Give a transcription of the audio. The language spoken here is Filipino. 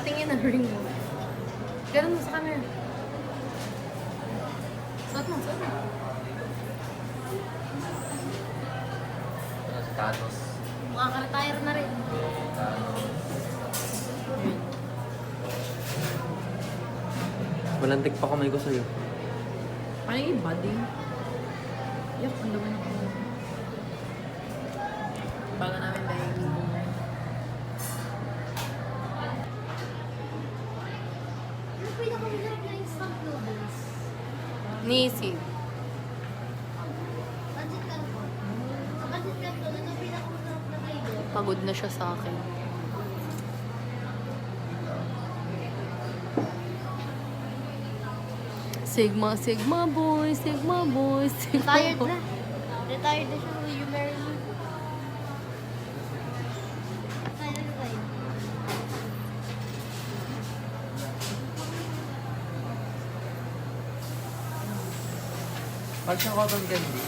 Tingin na ring mo. Ganun mo sa camera. Suot mo, suot mo. Thanos. Makaka-retire na rin. Malantik pa kamay ko sa'yo. Ano yung body? Yak, ang dami na ko. Bago namin baby. Ano pinakamasarap na instant noodles? Nisi. Pancit canton. Sa pancit canton, ano pinakamasarap na flavor? Pagod na siya sa akin. Sigma, Sigma boy, Sigma boy, Sigma Retired boy. na. Retired na siya. Will you marry me? Retired na tayo. Pag siya cotton candy.